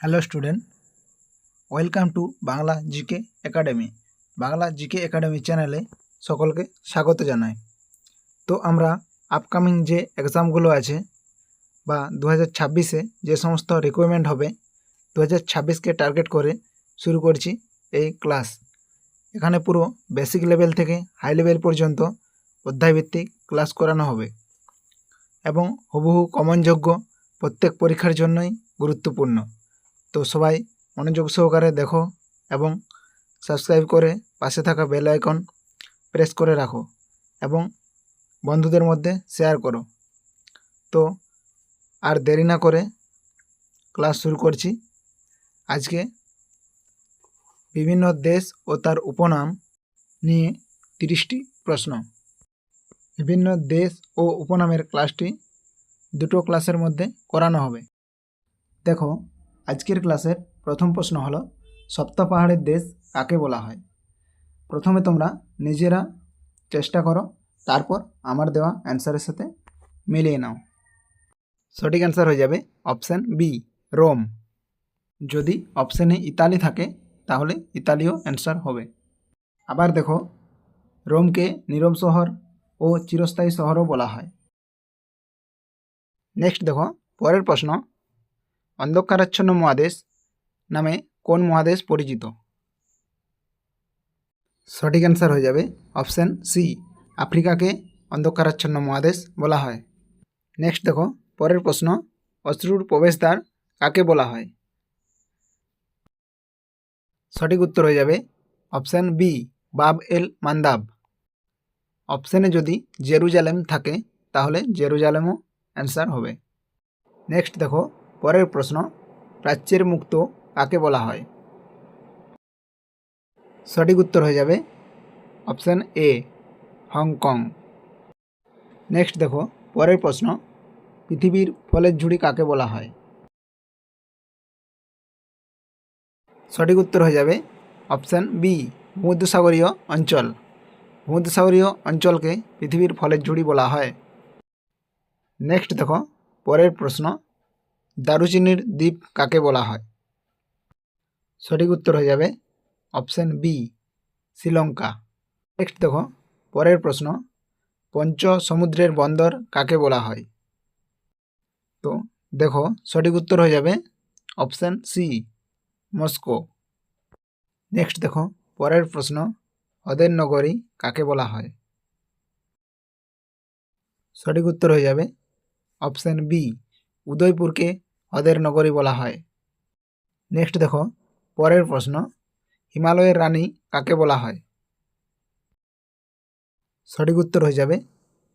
Hello student, welcome to Bangla GK academy. Bangla GK academy চ্যানেলে সকলকে স্বাগত জানাই। তো আমরা আপকামিং যে এক্সামগুলো আছে বা 2026-এ যে সমস্ত রিকোয়ারমেন্ট হবে 2026-কে টার্গেট করে শুরু করছি এই ক্লাস। এখানে পুরো বেসিক লেভেল থেকে হাই লেভেল পর্যন্ত অধ্যায়ভিত্তিক ক্লাস করানো হবে এবং হুবহু কমনযোগ্য প্রত্যেক পরীক্ষার জন্যই গুরুত্বপূর্ণ। তো সবাই মনোযোগ সহকারে দেখো এবং সাবস্ক্রাইব করে পাশে থাকা বেল আইকন প্রেস করে রাখো এবং বন্ধুদের মধ্যে শেয়ার করো। তো আর দেরি না করে ক্লাস শুরু করছি। আজকে বিভিন্ন দেশ ও তার উপনাম নিয়ে 30টি প্রশ্ন। বিভিন্ন দেশ ও উপনামের ক্লাসটি দুটো ক্লাসের মধ্যে করানো হবে। দেখো, আজকের ক্লাসের প্রথম প্রশ্ন হলো সপ্ত পাহাড়ের দেশ কাকে বলা হয়। প্রথমে তোমরা নিজেরা চেষ্টা করো, তারপর আমার দেওয়া অ্যান্সারের সাথে মিলিয়ে নাও। সঠিক অ্যান্সার হয়ে যাবে অপশান বি, রোম। যদি অপশানে ইতালি থাকে তাহলে ইতালিও অ্যান্সার হবে। আবার দেখো, রোমকে নীরব শহর ও চিরস্থায়ী শহরও বলা হয়। নেক্সট দেখো, পরের প্রশ্ন, অন্ধকারাচ্ছন্ন মহাদেশ নামে কোন মহাদেশ পরিচিত। সঠিক অ্যান্সার হয়ে যাবে অপশান সি, আফ্রিকাকে অন্ধকারাচ্ছন্ন মহাদেশ বলা হয়। নেক্সট দেখো, পরের প্রশ্ন, অশ্রুর প্রবেশদ্বার কাকে বলা হয়। সঠিক উত্তর হয়ে যাবে অপশান বি, বাব এল মান্দাব। অপশানে যদি জেরুজালেম থাকে তাহলে জেরুজালেমও অ্যান্সার হবে। নেক্সট দেখো, পরের প্রশ্ন, প্রাচ্যের মুক্ত কাকে বলা হয়। সঠিক উত্তর হয়ে যাবে অপশান এ, হংকং। নেক্সট দেখো, পরের প্রশ্ন, পৃথিবীর ফলের ঝুড়ি কাকে বলা হয়। সঠিক উত্তর হয়ে যাবে অপশান বি, ভূমধ্যসাগরীয় অঞ্চল। ভূমধ্যসাগরীয় অঞ্চলকে পৃথিবীর ফলের ঝুড়ি বলা হয়। নেক্সট দেখো, পরের প্রশ্ন, দারুচিনির দ্বীপ কাকে বলা হয়। সঠিক উত্তর হয়ে যাবে অপশান বি, শ্রীলঙ্কা। নেক্সট দেখো, পরের প্রশ্ন, পঞ্চ সমুদ্রের বন্দর কাকে বলা হয়। তো দেখো, সঠিক উত্তর হয়ে যাবে অপশান সি, মস্কো। নেক্সট দেখো, পরের প্রশ্ন, হ্রদের নগরী কাকে বলা হয়। সঠিক উত্তর হয়ে যাবে অপশান বি, উদয়পুরকে হ্রদের নগরী বলা হয়। নেক্সট দেখো, পরের প্রশ্ন, হিমালয়ের রানী কাকে বলা হয়। সঠিক উত্তর হয়ে যাবে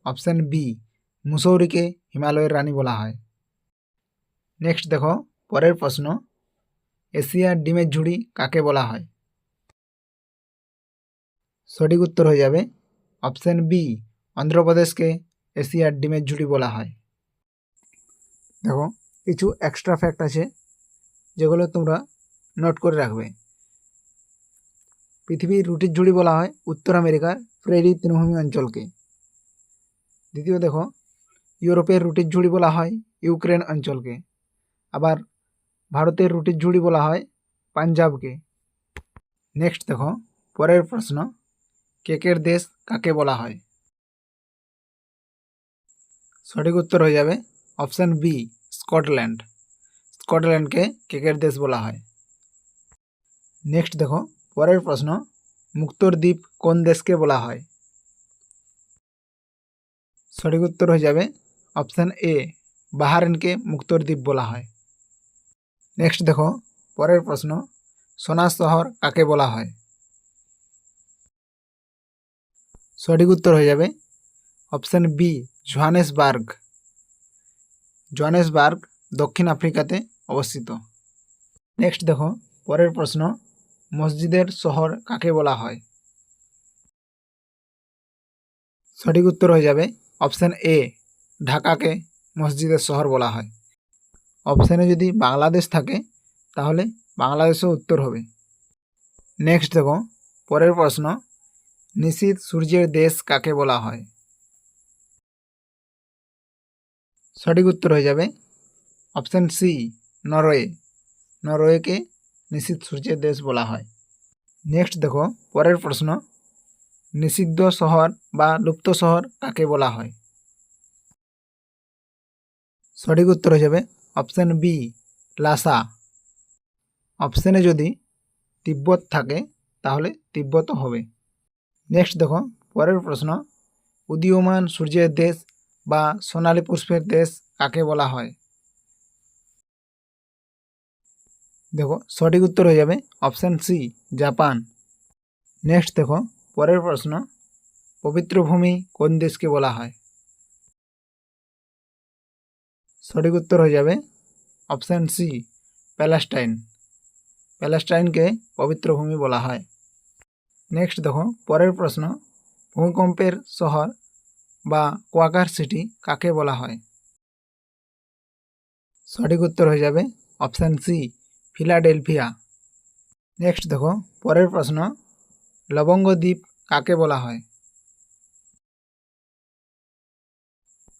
অপশান বি, মুসৌরিকে হিমালয়ের রানী বলা হয়। নেক্সট দেখো, পরের প্রশ্ন, এশিয়ার ডিমের ঝুড়ি কাকে বলা হয়। সঠিক উত্তর হয়ে যাবে অপশান বি, অন্ধ্রপ্রদেশকে এশিয়ার ডিমের ঝুড়ি বলা হয়। দেখো, কিছু এক্সট্রা ফ্যাক্ট আছে যেগুলো তোমরা নোট করে রাখবে। পৃথিবীর রুটির ঝুড়ি বলা হয় উত্তর আমেরিকার প্রেরি তৃণভূমি অঞ্চলকে। দ্বিতীয় দেখো, ইউরোপের রুটির ঝুড়ি বলা হয় ইউক্রেন অঞ্চলকে। আবার ভারতের রুটির ঝুড়ি বলা হয় পাঞ্জাবকে। নেক্সট দেখো, পরের প্রশ্ন, কেকের দেশ কাকে বলা হয়। সঠিক উত্তর হয়ে যাবে অপশান বি, স্কটল্যান্ড। স্কটল্যান্ডকে কেকের দেশ বলা হয়। নেক্সট দেখো, পরের প্রশ্ন, মুক্তোর দ্বীপ কোন দেশকে বলা হয়। সঠিক উত্তর হয়ে যাবে অপশান এ, বাহরাইনকে মুক্তোর দ্বীপ বলা হয়। নেক্সট দেখো, পরের প্রশ্ন, সোনার শহর কাকে বলা হয়। সঠিক উত্তর হয়ে যাবে অপশান বি, জোহানেসবার্গ। জোহানেসবার্গ দক্ষিণ আফ্রিকাতে অবস্থিত। নেক্সট দেখো, পরের প্রশ্ন, মসজিদের শহর কাকে বলা হয়। সঠিক উত্তর হয়ে যাবে অপশান এ, ঢাকাকে মসজিদের শহর বলা হয়। অপশানে যদি বাংলাদেশ থাকে তাহলে বাংলাদেশও উত্তর হবে। নেক্সট দেখো, পরের প্রশ্ন, নিশীথ সূর্যের দেশ কাকে বলা হয়। সঠিক উত্তর হয়ে যাবে অপশান সি, নরওয়ে। নরওয়েকে নিষিদ্ধ সূর্যের দেশ বলা হয়। নেক্সট দেখো পরের প্রশ্ন, নিষিদ্ধ শহর বা লুপ্ত শহর কাকে বলা হয়? সঠিক উত্তর হয়ে যাবে অপশান বি, লাসা। অপশানে যদি তিব্বত থাকে তাহলে তিব্বত হবে। নেক্সট দেখো পরের প্রশ্ন, উদীয়মান সূর্যের দেশ বা সোনালী পুষ্পের দেশ কাকে বলা হয়? দেখো সঠিক উত্তর হয়ে যাবে অপশান সি, জাপান। নেক্সট দেখো পরের প্রশ্ন, পবিত্র ভূমি কোন দেশকে বলা হয়? সঠিক উত্তর হয়ে যাবে অপশান সি, প্যালেস্টাইন। প্যালেস্টাইনকে পবিত্র ভূমি বলা হয়। নেক্সট দেখো পরের প্রশ্ন, ভূমিকম্পের শহর বা কোয়াকার সিটি কাকে বলা হয়? সঠিক উত্তর হয়ে যাবে অপশান সি, ফিলাডেলফিয়া। নেক্সট দেখো পরের প্রশ্ন, লবঙ্গ দ্বীপ কাকে বলা হয়?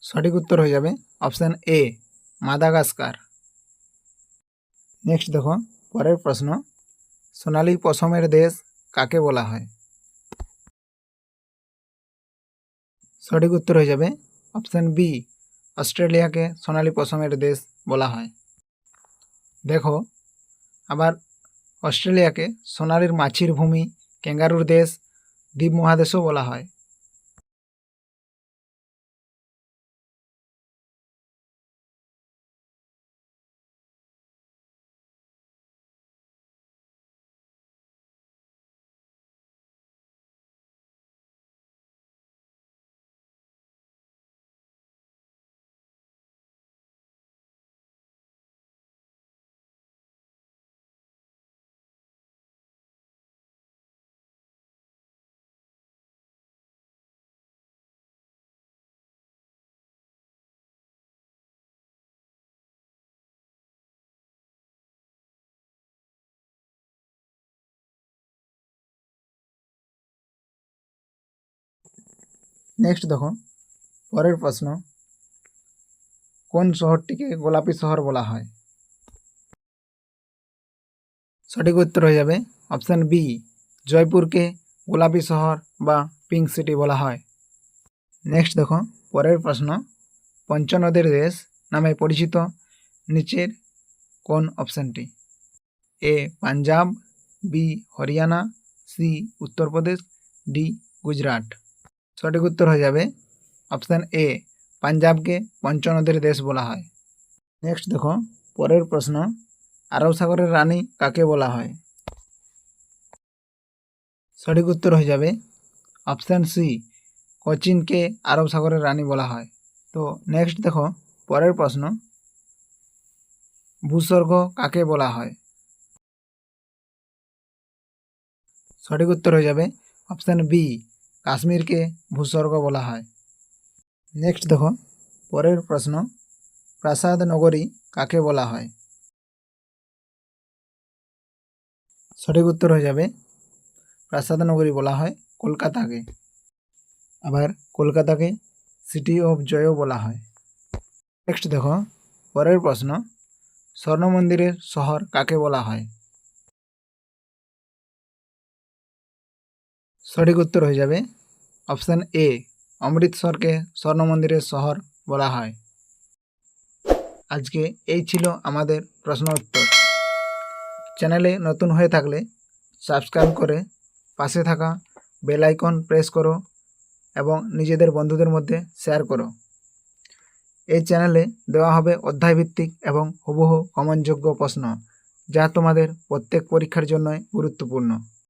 সঠিক উত্তর হয়ে যাবে অপশান এ, মাদাগাস্কার। নেক্সট দেখো পরের প্রশ্ন, সোনালী পশমের দেশ কাকে বলা হয়? সঠিক উত্তর হয়ে যাবে অপশান বি, অস্ট্রেলিয়াকে সোনালী পশমের দেশ বলা হয়। দেখো আবার অস্ট্রেলিয়াকে সোনালির মাছির ভূমি, ক্যাঙ্গারুর দেশ, দ্বীপ মহাদেশও বলা হয়। নেক্সট দেখো পরের প্রশ্ন, কোন শহরটিকে গোলাপি শহর বলা হয়? সঠিক উত্তর হয়ে যাবে অপশান বি, জয়পুরকে গোলাপি শহর বা পিঙ্ক সিটি বলা হয়। নেক্সট দেখো পরের প্রশ্ন, পঞ্চনদের দেশ নামে পরিচিত নিচের কোন অপশানটি? A, Punjab, B, Haryana, C, Uttar Pradesh, D, Gujarat. সঠিক উত্তর হয়ে যাবে অপশান এ, পাঞ্জাবকে পঞ্চনদের দেশ বলা হয়। নেক্সট দেখো পরের প্রশ্ন, আরব সাগরের রানী কাকে বলা হয়? সঠিক উত্তর হয়ে যাবে অপশান সি, কোচিনকে আরব সাগরের রানী বলা হয়। তো নেক্সট দেখো পরের প্রশ্ন, ভূস্বর্গ কাকে বলা হয়? সঠিক উত্তর হয়ে যাবে অপশান বি, কাশ্মীরকে ভূস্বর্গ বলা হয়। নেক্সট দেখো পরের প্রশ্ন, প্রাসাদ নগরী কাকে বলা হয়? সঠিক উত্তর হয়ে যাবে প্রাসাদ নগরী বলা হয় কলকাতাকে। আবার কলকাতাকে সিটি অফ জয়ও বলা হয়। নেক্সট দেখো পরের প্রশ্ন, স্বর্ণ মন্দিরের শহর কাকে বলা হয়? সঠিক উত্তর হয়ে যাবে অপশান এ, অমৃতসরকে স্বর্ণ মন্দিরের শহর বলা হয়। আজকে এই ছিল আমাদের প্রশ্ন উত্তর। চ্যানেলে নতুন হয়ে থাকলে সাবস্ক্রাইব করে পাশে থাকা বেল আইকন প্রেস করো এবং নিজেদের বন্ধুদের মধ্যে শেয়ার করো। এই চ্যানেলে দেওয়া হবে অধ্যায়ভিত্তিক এবং হুবহু কমনযোগ্য প্রশ্ন, যা তোমাদের প্রত্যেক পরীক্ষার জন্যই গুরুত্বপূর্ণ।